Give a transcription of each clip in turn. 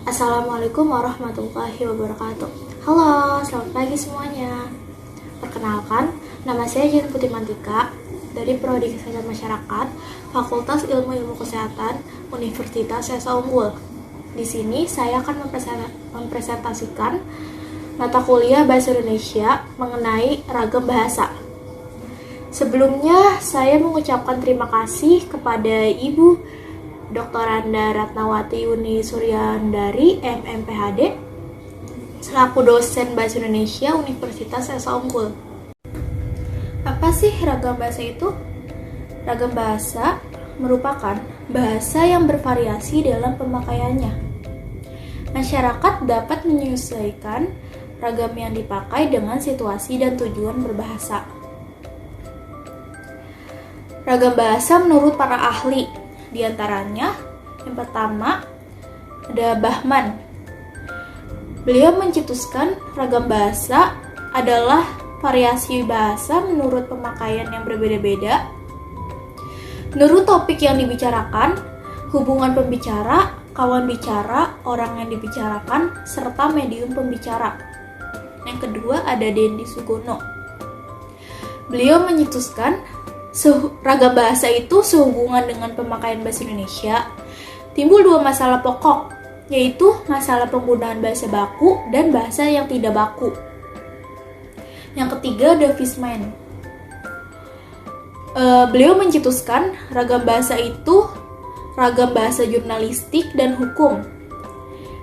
Assalamualaikum warahmatullahi wabarakatuh. Halo, selamat pagi semuanya. Perkenalkan, nama saya Jen Putri Mantika dari Prodi Kesehatan Masyarakat, Fakultas Ilmu Kesehatan, Universitas Esa Unggul. Di sini saya akan mempresentasikan mata kuliah Bahasa Indonesia mengenai ragam bahasa. Sebelumnya, saya mengucapkan terima kasih kepada Ibu Dr. Anda Ratnawati Yuni Suryandari, MMPHD, selaku dosen Bahasa Indonesia Universitas Esa Unggul. Apa sih ragam bahasa itu? Ragam bahasa merupakan bahasa yang bervariasi dalam pemakaiannya. Masyarakat dapat menyesuaikan ragam yang dipakai dengan situasi dan tujuan berbahasa. Ragam bahasa menurut para ahli, di antaranya, yang pertama, ada Bahman. Beliau mencetuskan ragam bahasa adalah variasi bahasa menurut pemakaian yang berbeda-beda, menurut topik yang dibicarakan, hubungan pembicara, kawan bicara, orang yang dibicarakan, serta medium pembicara. Yang kedua ada Dendi Sugono. Beliau mencetuskan ragam bahasa itu sehubungan dengan pemakaian bahasa Indonesia, timbul dua masalah pokok, yaitu masalah penggunaan bahasa baku dan bahasa yang tidak baku. Yang ketiga ada Fisman. Beliau mencetuskan ragam bahasa itu ragam bahasa jurnalistik dan hukum.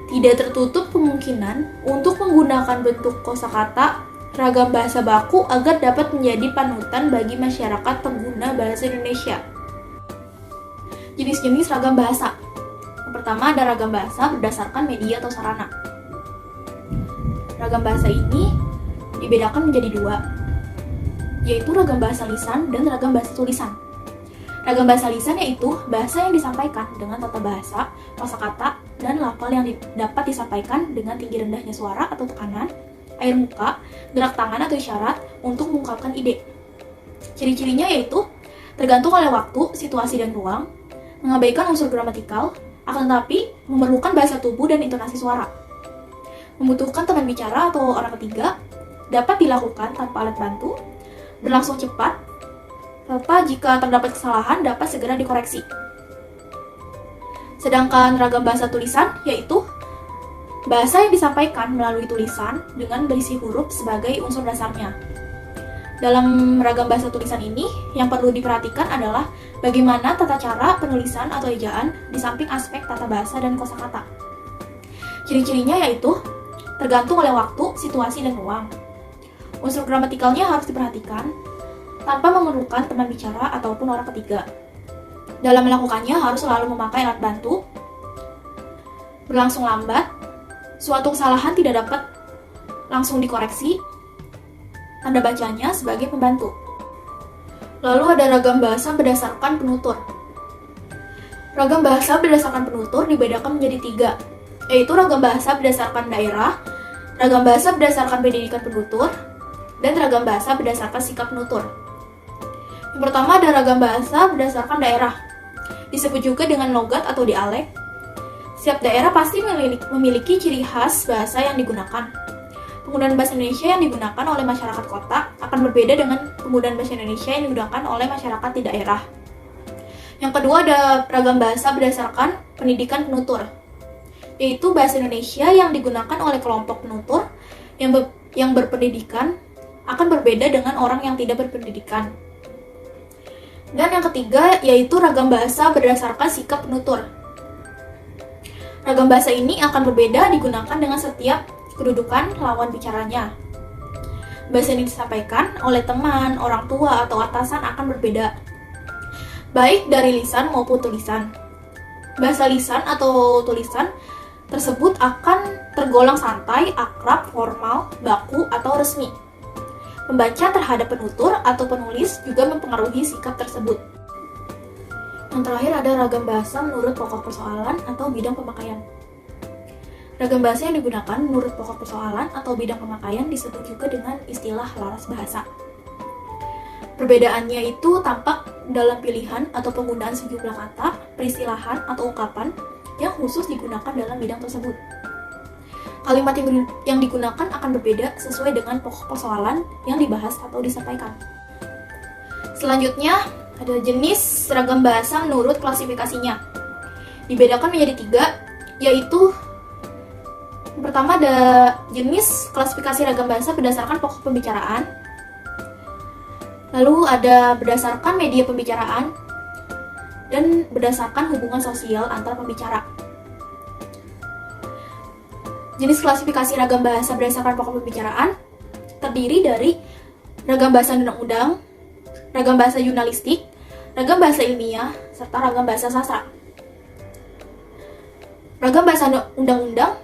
Tidak tertutup kemungkinan untuk menggunakan bentuk kosakata ragam bahasa baku agar dapat menjadi panutan bagi masyarakat pengguna bahasa Indonesia. Jenis-jenis ragam bahasa. Yang pertama ada ragam bahasa berdasarkan media atau sarana. Ragam bahasa ini dibedakan menjadi dua, yaitu ragam bahasa lisan dan ragam bahasa tulisan. Ragam bahasa lisan yaitu bahasa yang disampaikan dengan tata bahasa, kosakata, dan lafal yang dapat disampaikan dengan tinggi rendahnya suara atau tekanan, air muka, gerak tangan atau isyarat untuk mengungkapkan ide. Ciri-cirinya yaitu tergantung oleh waktu, situasi, dan ruang, mengabaikan unsur gramatikal, akan tetapi memerlukan bahasa tubuh dan intonasi suara. Membutuhkan teman bicara atau orang ketiga, dapat dilakukan tanpa alat bantu, berlangsung cepat, serta jika terdapat kesalahan dapat segera dikoreksi. Sedangkan ragam bahasa tulisan yaitu bahasa yang disampaikan melalui tulisan dengan berisi huruf sebagai unsur dasarnya. Dalam ragam bahasa tulisan ini, yang perlu diperhatikan adalah bagaimana tata cara penulisan atau ejaan di samping aspek tata bahasa dan kosakata. Ciri-cirinya yaitu tergantung oleh waktu, situasi, dan ruang. Unsur gramatikalnya harus diperhatikan tanpa memerlukan teman bicara ataupun orang ketiga. Dalam melakukannya harus selalu memakai alat bantu, berlangsung lambat, suatu kesalahan tidak dapat langsung dikoreksi, tanda bacanya sebagai pembantu. Lalu ada ragam bahasa berdasarkan penutur. Ragam bahasa berdasarkan penutur dibedakan menjadi tiga, yaitu ragam bahasa berdasarkan daerah, ragam bahasa berdasarkan pendidikan penutur, dan ragam bahasa berdasarkan sikap penutur. Yang pertama ada ragam bahasa berdasarkan daerah, disebut juga dengan logat atau dialek. Setiap daerah pasti memiliki ciri khas bahasa yang digunakan. Penggunaan bahasa Indonesia yang digunakan oleh masyarakat kota akan berbeda dengan penggunaan bahasa Indonesia yang digunakan oleh masyarakat di daerah. Yang kedua ada ragam bahasa berdasarkan pendidikan penutur, yaitu bahasa Indonesia yang digunakan oleh kelompok penutur yang berpendidikan akan berbeda dengan orang yang tidak berpendidikan. Dan yang ketiga yaitu ragam bahasa berdasarkan sikap penutur. Ragam bahasa ini akan berbeda digunakan dengan setiap kedudukan lawan bicaranya. Bahasa yang disampaikan oleh teman, orang tua, atau atasan akan berbeda, baik dari lisan maupun tulisan. Bahasa lisan atau tulisan tersebut akan tergolong santai, akrab, formal, baku, atau resmi. Pembaca terhadap penutur atau penulis juga mempengaruhi sikap tersebut. Yang terakhir ada ragam bahasa menurut pokok persoalan atau bidang pemakaian. Ragam bahasa yang digunakan menurut pokok persoalan atau bidang pemakaian disebut juga dengan istilah laras bahasa. Perbedaannya itu tampak dalam pilihan atau penggunaan sejumlah kata, peristilahan atau ungkapan, yang khusus digunakan dalam bidang tersebut. Kalimat yang digunakan akan berbeda sesuai dengan pokok persoalan yang dibahas atau disampaikan. Selanjutnya, ada jenis ragam bahasa menurut klasifikasinya. Dibedakan menjadi 3, yaitu yang pertama ada jenis klasifikasi ragam bahasa berdasarkan pokok pembicaraan. Lalu ada berdasarkan media pembicaraan dan berdasarkan hubungan sosial antar pembicara. Jenis klasifikasi ragam bahasa berdasarkan pokok pembicaraan terdiri dari ragam bahasa undang-undang, ragam bahasa jurnalistik, ragam bahasa ilmiah, serta ragam bahasa sastra. Ragam bahasa undang-undang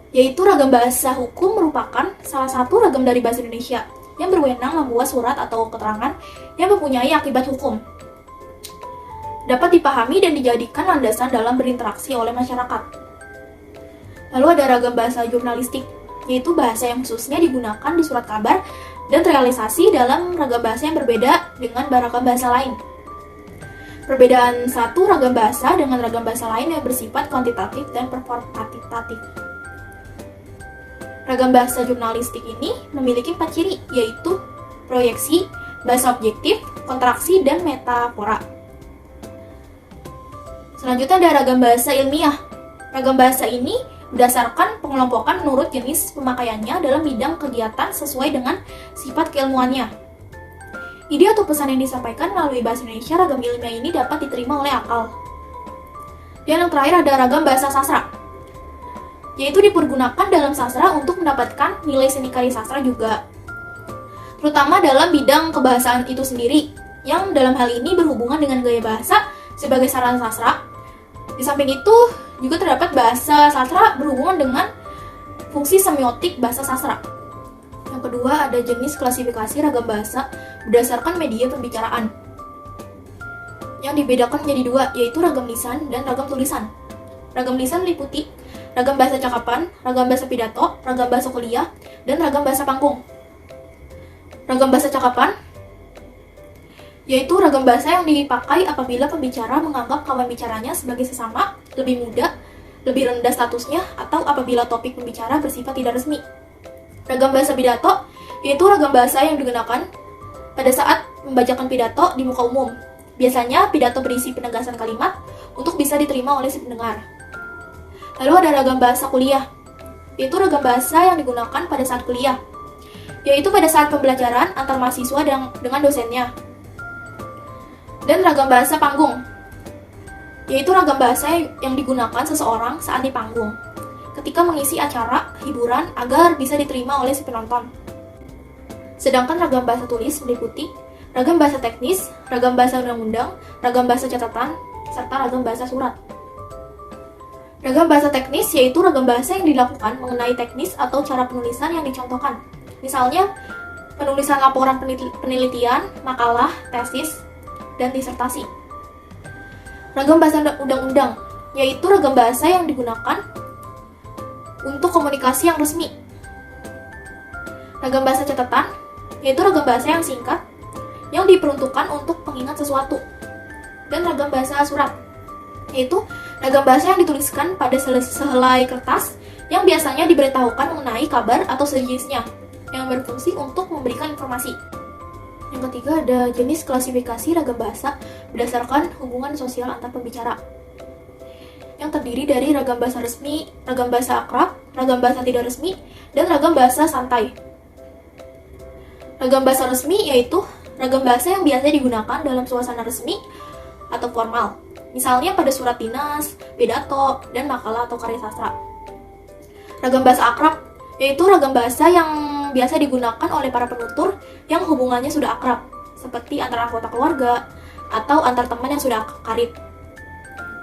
yaitu ragam bahasa hukum merupakan salah satu ragam dari bahasa Indonesia yang berwenang membuat surat atau keterangan yang mempunyai akibat hukum. Dapat dipahami dan dijadikan landasan dalam berinteraksi oleh masyarakat. Lalu ada ragam bahasa jurnalistik, yaitu bahasa yang khususnya digunakan di surat kabar dan terrealisasi dalam ragam bahasa yang berbeda dengan ragam bahasa lain. Perbedaan satu ragam bahasa dengan ragam bahasa lain yang bersifat kuantitatif dan performatif. Ragam bahasa jurnalistik ini memiliki 4 ciri, yaitu proyeksi, bahasa objektif, kontraksi, dan metafora. Selanjutnya ada ragam bahasa ilmiah. Ragam bahasa ini berdasarkan pengelompokan menurut jenis pemakaiannya dalam bidang kegiatan sesuai dengan sifat keilmuannya. Ide atau pesan yang disampaikan melalui bahasa Indonesia ragam ilmiah ini dapat diterima oleh akal. Dan yang terakhir ada ragam bahasa sastra, yaitu dipergunakan dalam sastra untuk mendapatkan nilai seni karya sastra juga, terutama dalam bidang kebahasaan itu sendiri, yang dalam hal ini berhubungan dengan gaya bahasa sebagai sarana sastra. Di samping itu, juga terdapat bahasa sastra berhubungan dengan fungsi semiotik bahasa sastra. Yang kedua, ada jenis klasifikasi ragam bahasa berdasarkan media pembicaraan, yang dibedakan menjadi 2, yaitu ragam lisan dan ragam tulisan. Ragam lisan meliputi ragam bahasa cakapan, ragam bahasa pidato, ragam bahasa kuliah, dan ragam bahasa panggung. Ragam bahasa cakapan yaitu ragam bahasa yang dipakai apabila pembicara menganggap kawan bicaranya sebagai sesama, lebih muda, lebih rendah statusnya, atau apabila topik pembicara bersifat tidak resmi. Ragam bahasa pidato yaitu ragam bahasa yang digunakan pada saat membacakan pidato di muka umum. Biasanya pidato berisi penegasan kalimat untuk bisa diterima oleh si pendengar. Lalu ada ragam bahasa kuliah, yaitu ragam bahasa yang digunakan pada saat kuliah, yaitu pada saat pembelajaran antar mahasiswa dengan dosennya. Dan ragam bahasa panggung, yaitu ragam bahasa yang digunakan seseorang saat di panggung, ketika mengisi acara hiburan agar bisa diterima oleh si penonton. Sedangkan ragam bahasa tulis meliputi ragam bahasa teknis, ragam bahasa undang-undang, ragam bahasa catatan, serta ragam bahasa surat. Ragam bahasa teknis yaitu ragam bahasa yang dilakukan mengenai teknis atau cara penulisan yang dicontohkan. Misalnya, penulisan laporan penelitian, makalah, tesis, dan disertasi. Ragam bahasa undang-undang yaitu ragam bahasa yang digunakan untuk komunikasi yang resmi. Ragam bahasa catatan yaitu ragam bahasa yang singkat yang diperuntukkan untuk pengingat sesuatu. Dan ragam bahasa surat yaitu ragam bahasa yang dituliskan pada sehelai kertas yang biasanya diberitahukan mengenai kabar atau sejenisnya yang berfungsi untuk memberikan informasi. Yang ketiga ada jenis klasifikasi ragam bahasa berdasarkan hubungan sosial antar pembicara, yang terdiri dari ragam bahasa resmi, ragam bahasa akrab, ragam bahasa tidak resmi, dan ragam bahasa santai. Ragam bahasa resmi yaitu ragam bahasa yang biasa digunakan dalam suasana resmi atau formal, misalnya pada surat dinas, pidato, dan makalah atau karya sastra. Ragam bahasa akrab yaitu ragam bahasa yang biasa digunakan oleh para penutur yang hubungannya sudah akrab, seperti antara anggota keluarga atau antar teman yang sudah karib.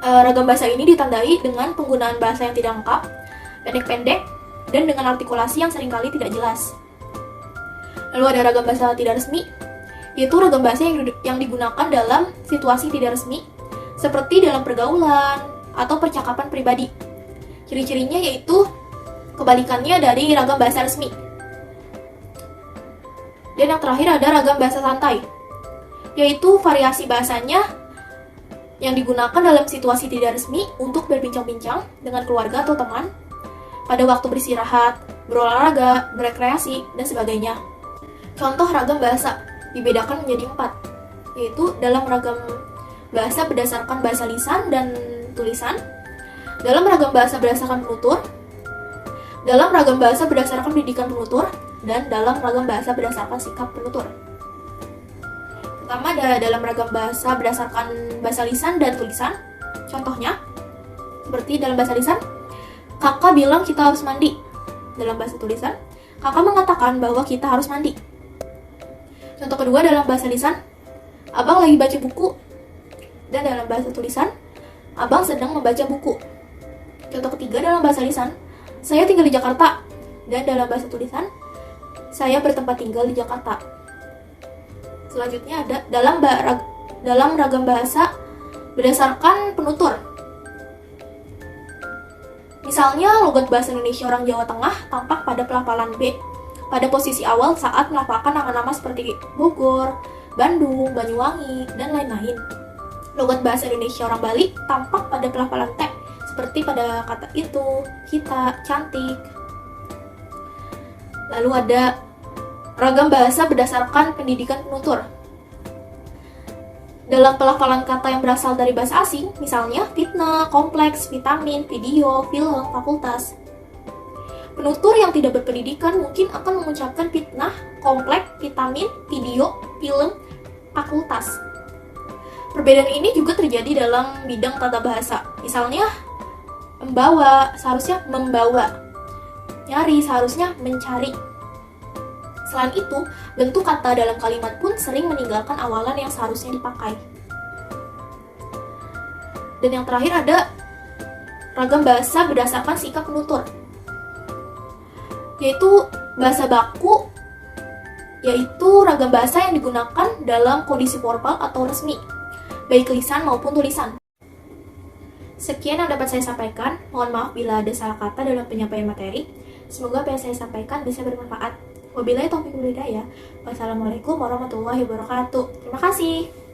Ragam bahasa ini ditandai dengan penggunaan bahasa yang tidak lengkap, pendek-pendek, dan dengan artikulasi yang seringkali tidak jelas. Lalu ada ragam bahasa tidak resmi, yaitu ragam bahasa yang digunakan dalam situasi tidak resmi, seperti dalam pergaulan atau percakapan pribadi. Ciri-cirinya yaitu kebalikannya dari ragam bahasa resmi. Dan yang terakhir ada ragam bahasa santai, yaitu variasi bahasanya yang digunakan dalam situasi tidak resmi untuk berbincang-bincang dengan keluarga atau teman pada waktu beristirahat, berolahraga, berekreasi, dan sebagainya. Contoh ragam bahasa dibedakan menjadi 4, yaitu dalam ragam bahasa berdasarkan bahasa lisan dan tulisan, dalam ragam bahasa berdasarkan penutur, dalam ragam bahasa berdasarkan pendidikan penutur, dan dalam ragam bahasa berdasarkan sikap penutur. Pertama, dalam ragam bahasa berdasarkan bahasa lisan dan tulisan. Contohnya, seperti dalam bahasa lisan, kakak bilang kita harus mandi. Dalam bahasa tulisan, kakak mengatakan bahwa kita harus mandi. Contoh kedua dalam bahasa lisan, abang lagi baca buku. Dan dalam bahasa tulisan, abang sedang membaca buku. Contoh ketiga dalam bahasa lisan, saya tinggal di Jakarta. Dan dalam bahasa tulisan, saya bertempat tinggal di Jakarta. Selanjutnya ada dalam ragam bahasa berdasarkan penutur. Misalnya, logat bahasa Indonesia orang Jawa Tengah tampak pada pelafalan B pada posisi awal saat melafalkan nama-nama seperti Bogor, Bandung, Banyuwangi, dan lain-lain. Logat bahasa Indonesia orang Bali tampak pada pelafalan T seperti pada kata itu, kita, cantik. Lalu ada ragam bahasa berdasarkan pendidikan penutur. Dalam pelafalan kata yang berasal dari bahasa asing, misalnya fitnah, kompleks, vitamin, video, film, fakultas. Penutur yang tidak berpendidikan mungkin akan mengucapkan fitnah, kompleks, vitamin, video, film, fakultas. Perbedaan ini juga terjadi dalam bidang tata bahasa. Misalnya, membawa seharusnya membawa, nyari seharusnya mencari. Selain itu, bentuk kata dalam kalimat pun sering meninggalkan awalan yang seharusnya dipakai. Dan yang terakhir ada ragam bahasa berdasarkan sikap penutur, yaitu bahasa baku, yaitu ragam bahasa yang digunakan dalam kondisi formal atau resmi, baik lisan maupun tulisan. Sekian yang dapat saya sampaikan. Mohon maaf bila ada salah kata dalam penyampaian materi. Semoga apa yang saya sampaikan bisa bermanfaat. Wabillahi taufiq wal hidayah. Wassalamualaikum warahmatullahi wabarakatuh. Terima kasih.